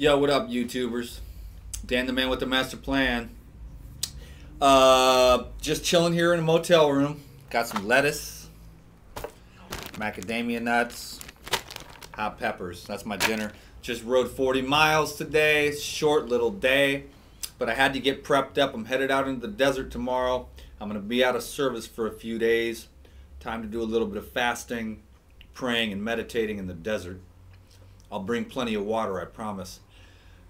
Yo, what up, YouTubers? Dan the man with the master plan. Just chilling here in a motel room. Got some lettuce, macadamia nuts, hot peppers. That's my dinner. Just rode 40 miles today. Short little day, but I had to get prepped up. I'm headed out into the desert tomorrow. I'm going to be out of service for a few days. Time to do a little bit of fasting, praying, and meditating in the desert. I'll bring plenty of water, I promise.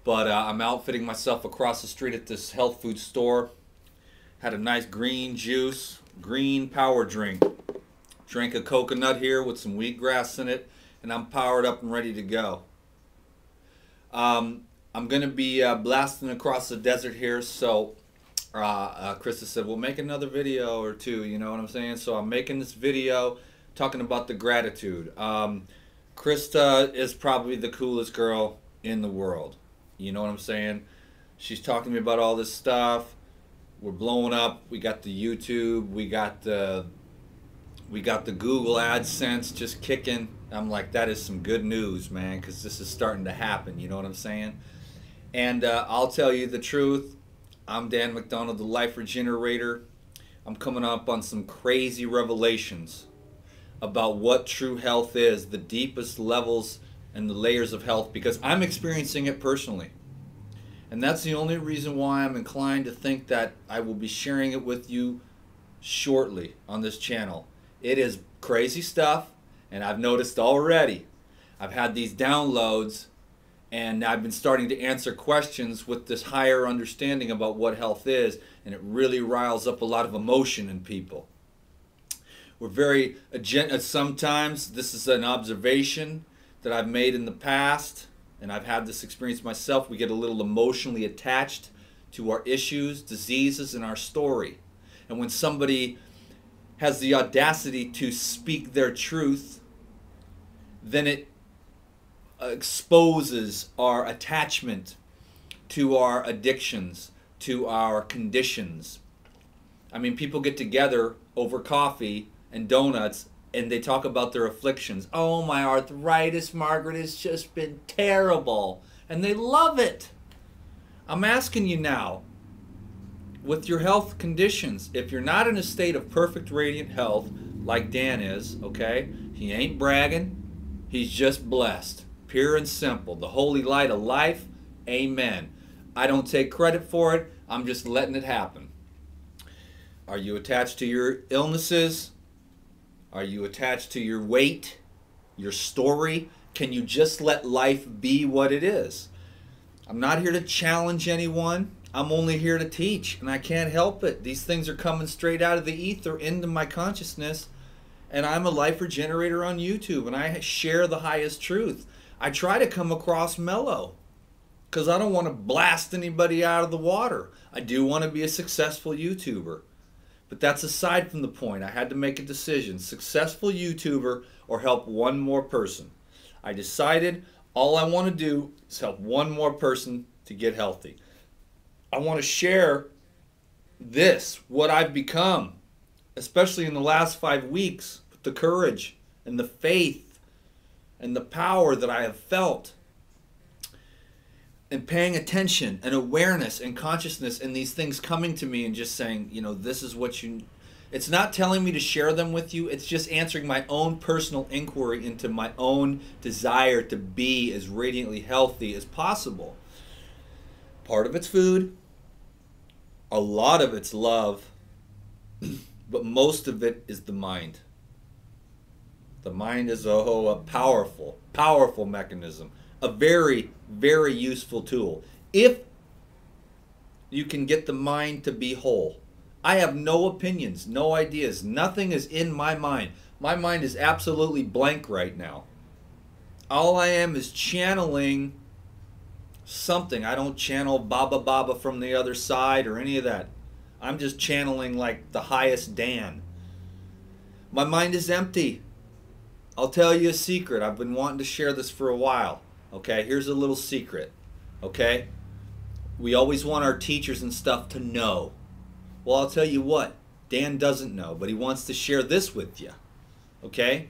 But I'm outfitting myself across the street at this health food store. Had a nice green juice, green power drink. Drank a coconut here with some wheatgrass in it, and I'm powered up and ready to go. I'm going to be blasting across the desert here, so KRISTA said, we'll make another video or two, you know what I'm saying? So I'm making this video talking about the gratitude. KRISTA is probably the coolest girl in the world. You know what I'm saying? She's talking to me about all this stuff. We're blowing up. We got the YouTube. We got the Google AdSense just kicking. I'm like, that is some good news, man, because this is starting to happen. You know what I'm saying? And I'll tell you the truth. I'm Dan McDonald, the LifeRegenerator. I'm coming up on some crazy revelations about what true health is, the deepest levels and the layers of health, because I'm experiencing it personally. And that's the only reason why I'm inclined to think that I will be sharing it with you shortly on this channel. It is crazy stuff, and I've noticed already. I've had these downloads, and I've been starting to answer questions with this higher understanding about what health is, and it really riles up a lot of emotion in people. We're very, sometimes this is an observation that I've made in the past, and I've had this experience myself. We get a little emotionally attached to our issues, diseases, and our story. And when somebody has the audacity to speak their truth, then it exposes our attachment to our addictions, to our conditions. I mean, people get together over coffee and donuts, and they talk about their afflictions. Oh, my arthritis, Margaret, has just been terrible. And they love it. I'm asking you now, with your health conditions, if you're not in a state of perfect, radiant health, like Dan is, okay? He ain't bragging. He's just blessed. Pure and simple. The holy light of life. Amen. I don't take credit for it. I'm just letting it happen. Are you attached to your illnesses? Are you attached to your weight, your story? Can you just let life be what it is? I'm not here to challenge anyone. I'm only here to teach, and I can't help it. These things are coming straight out of the ether into my consciousness, and I'm a LifeRegenerator on YouTube, and I share the highest truth. I try to come across mellow, because I don't want to blast anybody out of the water. I do want to be a successful YouTuber. But that's aside from the point. I had to make a decision. Successful YouTuber or help one more person. I decided all I want to do is help one more person to get healthy. I want to share this, what I've become, especially in the last 5 weeks, with the courage and the faith and the power that I have felt. And paying attention and awareness and consciousness and these things coming to me and just saying, you know, this is what you... It's not telling me to share them with you. It's just answering my own personal inquiry into my own desire to be as radiantly healthy as possible. Part of it's food. A lot of it's love. But most of it is the mind. The mind is a powerful, powerful mechanism. A very, very useful tool if you can get the mind to be whole. I have no opinions, no ideas. Nothing is in my mind. My mind is absolutely blank right now. All I am is channeling something. I don't channel Baba Baba from the other side or any of that. I'm just channeling like the highest Dan. My mind is empty. I'll tell you a secret. I've been wanting to share this for a while. Okay, here's a little secret, okay? We always want our teachers and stuff to know. Well, I'll tell you what, Dan doesn't know, but he wants to share this with you, okay?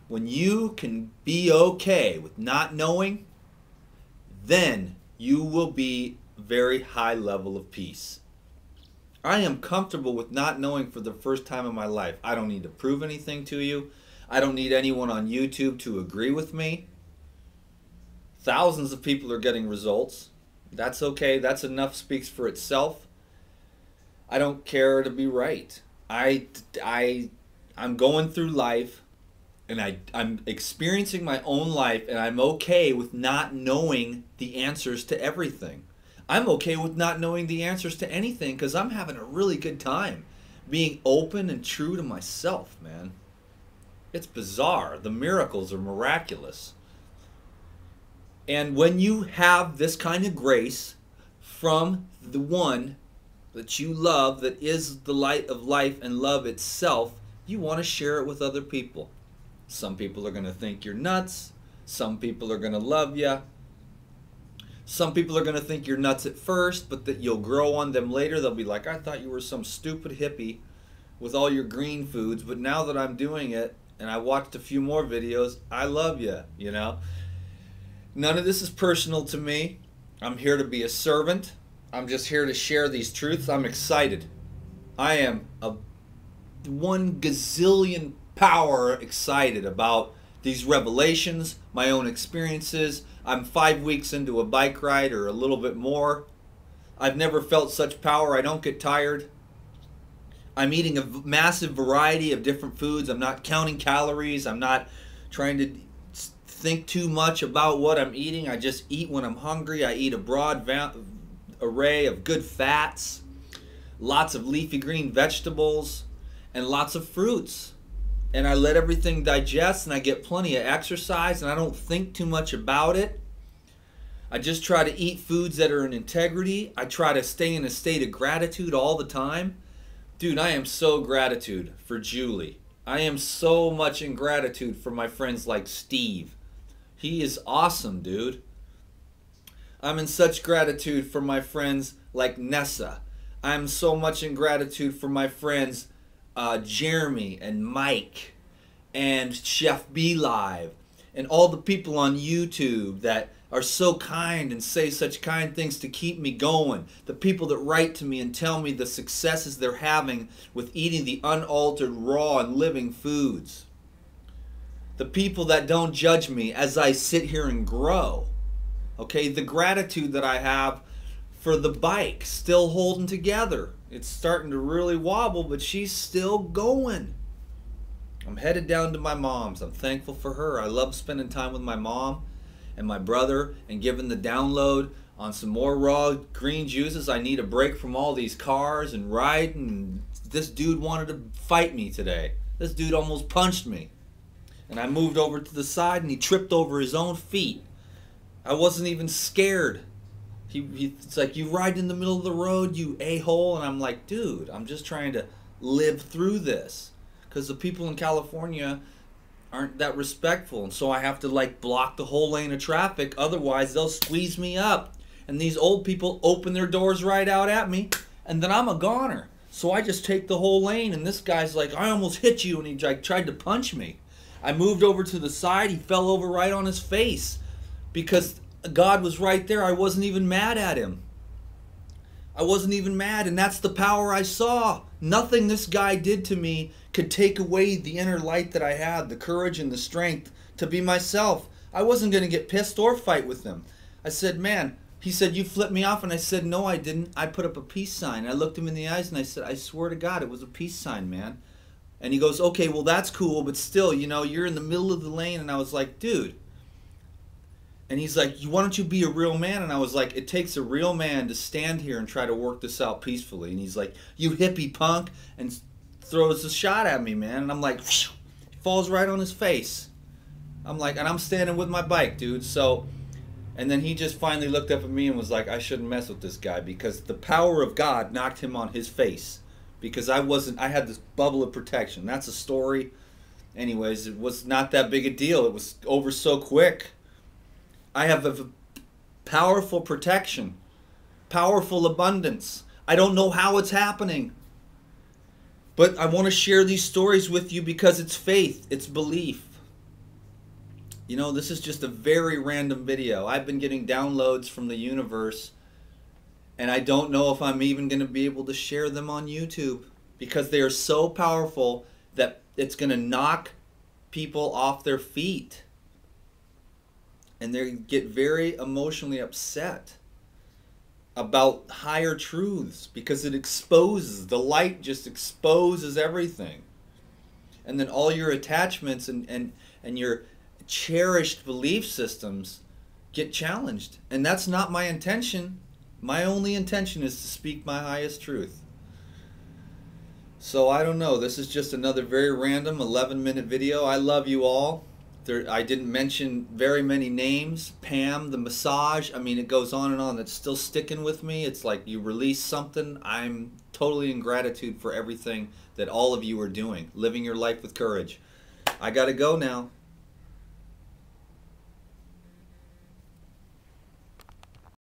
When you can be okay with not knowing, then you will be very high level of peace. I am comfortable with not knowing for the first time in my life. I don't need to prove anything to you. I don't need anyone on YouTube to agree with me. Thousands of people are getting results. That's okay. That's enough, speaks for itself. I don't care to be right. I'm going through life, and I'm experiencing my own life, and I'm okay with not knowing the answers to everything. I'm okay with not knowing the answers to anything because I'm having a really good time being open and true to myself, man. It's bizarre. The miracles are miraculous. And when you have this kind of grace from the one that you love, that is the light of life and love itself, you want to share it with other people. Some people are going to think you're nuts. Some people are going to love you. Some people are going to think you're nuts at first, but that you'll grow on them later. They'll be like, I thought you were some stupid hippie with all your green foods, but now that I'm doing it and I watched a few more videos, I love you, you know. None of this is personal to me. I'm here to be a servant. I'm just here to share these truths. I'm excited. I am a 1 gazillion power excited about these revelations, my own experiences. I'm 5 weeks into a bike ride, or a little bit more. I've never felt such power. I don't get tired. I'm eating a massive variety of different foods. I'm not counting calories. I'm not trying to think too much about what I'm eating. I just eat when I'm hungry. I eat a broad array of good fats, lots of leafy green vegetables, and lots of fruits. And I let everything digest, and I get plenty of exercise, and I don't think too much about it. I just try to eat foods that are in integrity. I try to stay in a state of gratitude all the time. Dude, I am so gratitude for Julie. I am so much in gratitude for my friends like Steve. He is awesome, dude. I'm in such gratitude for my friends like Nessa. I'm so much in gratitude for my friends Jeremy and Mike and Chef B Live and all the people on YouTube that are so kind and say such kind things to keep me going. The people that write to me and tell me the successes they're having with eating the unaltered, raw, and living foods. The people that don't judge me as I sit here and grow. Okay, the gratitude that I have for the bike still holding together. It's starting to really wobble, but she's still going. I'm headed down to my mom's. I'm thankful for her. I love spending time with my mom and my brother and giving the download on some more raw green juices. I need a break from all these cars and riding. This dude wanted to fight me today. This dude almost punched me. And I moved over to the side and he tripped over his own feet. I wasn't even scared. It's like, you ride in the middle of the road, you a-hole. And I'm like, dude, I'm just trying to live through this. Because the people in California aren't that respectful. And so I have to like block the whole lane of traffic. Otherwise, they'll squeeze me up. And these old people open their doors right out at me. And then I'm a goner. So I just take the whole lane. And this guy's like, I almost hit you. And he like tried to punch me. I moved over to the side. He fell over right on his face. Because God was right there. I wasn't even mad at him. I wasn't even mad, and that's the power I saw. Nothing this guy did to me could take away the inner light that I had, the courage and the strength to be myself. I wasn't going to get pissed or fight with him. I said, man, he said, you flipped me off, and I said, no, I didn't. I put up a peace sign. I looked him in the eyes, and I said, I swear to God, it was a peace sign, man. And he goes, okay, well, that's cool, but still, you know, you're in the middle of the lane. And I was like, dude. And he's like, why don't you be a real man? And I was like, it takes a real man to stand here and try to work this out peacefully. And he's like, you hippie punk, and throws a shot at me, man. And I'm like, phew, falls right on his face. I'm like, and I'm standing with my bike, dude. So, and then he just finally looked up at me and was like, I shouldn't mess with this guy, because the power of God knocked him on his face. Because I had this bubble of protection. That's a story. Anyways, it was not that big a deal. It was over so quick. I have a powerful protection, powerful abundance. I don't know how it's happening. But I want to share these stories with you because it's faith, it's belief. You know, this is just a very random video. I've been getting downloads from the universe, and I don't know if I'm even going to be able to share them on YouTube because they are so powerful that it's going to knock people off their feet. And they get very emotionally upset about higher truths because it exposes, the light just exposes everything. And then all your attachments and your cherished belief systems get challenged. And that's not my intention. My only intention is to speak my highest truth. So I don't know. This is just another very random 11-minute video. I love you all. I didn't mention very many names. Pam, the massage, I mean, it goes on and on. It's still sticking with me. It's like you release something. I'm totally in gratitude for everything that all of you are doing. Living your life with courage. I gotta go now.